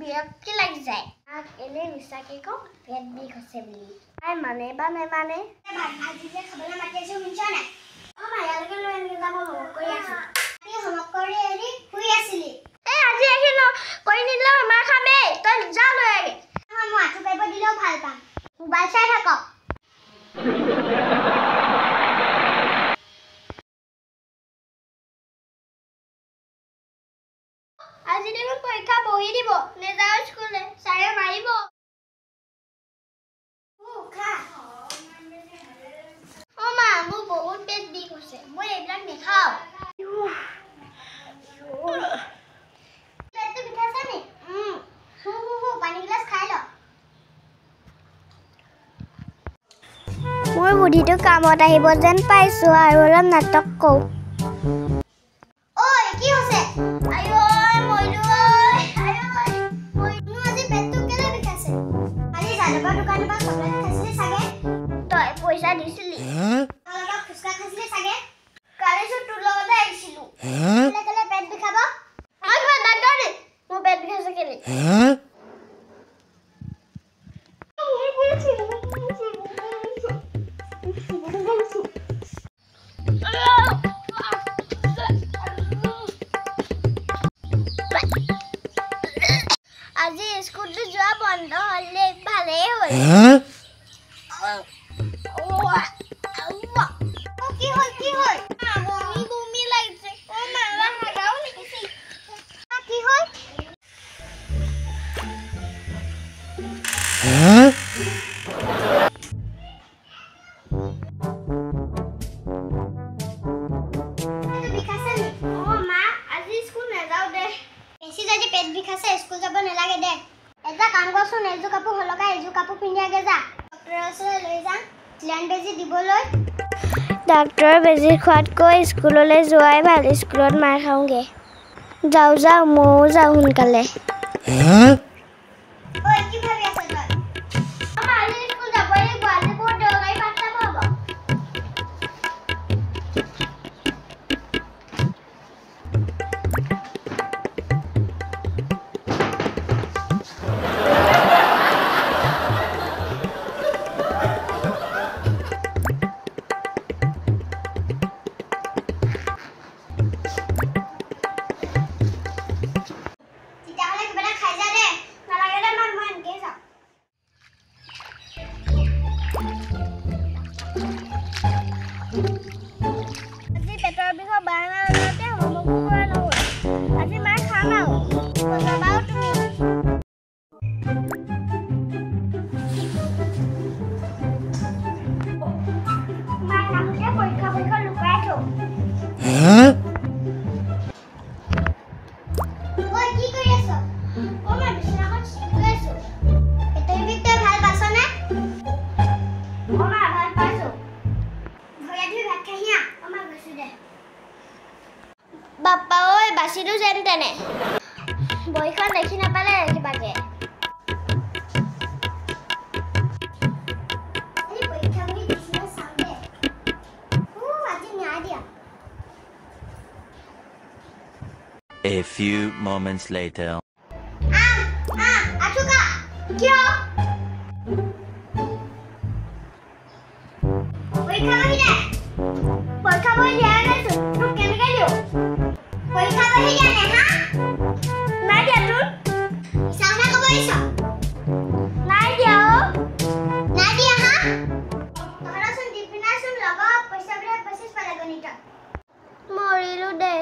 বিৰক্তি লাগি যায় এনে মিছাকে কওঁ পেট বিষ হৈছে বুলি আই মানে বা নেমানে আজি যে খাবলৈ মাতি আছো শুনিছা নাই মায়ালৈকে লৈ আনি যাব হোমৱৰ্ক কৰি আছো হোমৱৰ্ক কৰি এৰি শুই আছিলি আজি আহিলো কৰি নিদিলেও মাৰ খামেই তই যা লৈ আগে মই আঁঠু পাৰিব দিলেও ভাল পাম মোবাইল চাই থাক আজি দেখোন পৰীক্ষা বহি দিব নেযাওঁ স্কুললৈ ছাৰে মাৰিব মা মোৰ বহুত পেট বিষ হৈছে মই এইবিলাক নেখাওঁ পেটটো বিষাইছে নি পানী গিলাচ খাই ল মোৰ বুদ্ধিটো কামত আহিব যেন পাইছো আৰু অলপ নাটক কওঁ পইচা দিছিলি খুচকা খাইছিলি চাগে কালিছো তোৰ লগতে আহিছিলো কেলে পেট বিষাব ডাক্তৰ দে মোৰ পেট বিষাইছে কেলে আজি স্কুলটো যোৱা বন্ধ হলে ভালেই হ'ল পেট বিষাইছে স্কুল যাব নালাগে দে এটা কাম কৰচোন এযোৰ কাপোৰ হলকা এযোৰ কাপোৰ পিন্ধি আগে যা ডক্টৰৰ ওচৰলৈ লৈ যা চিলাইন বেজি দিবলৈ ডাক্তৰৰ বেজি খোৱাতকৈ স্কুললৈ যোৱাই ভাল স্কুলত মাৰ খাওঁগে যাওঁ যাওঁ ময়ো যাওঁ সোনকালে বাপ্পা ঐ বাছিলো যেন তেনে বইখন দেখি নাপালে কিবাকে A few moments later. Achuka, kyo? Poikha bhi de. Poikha bhi de na tu. Tu kemi galiyo? Poikha bhi de na ha? Na dia tu. Samna ko boisa. Na dia o. Na dia ha? Tomara sun dipina sun logo paisa bhi 25 pala gonita. Morilu de.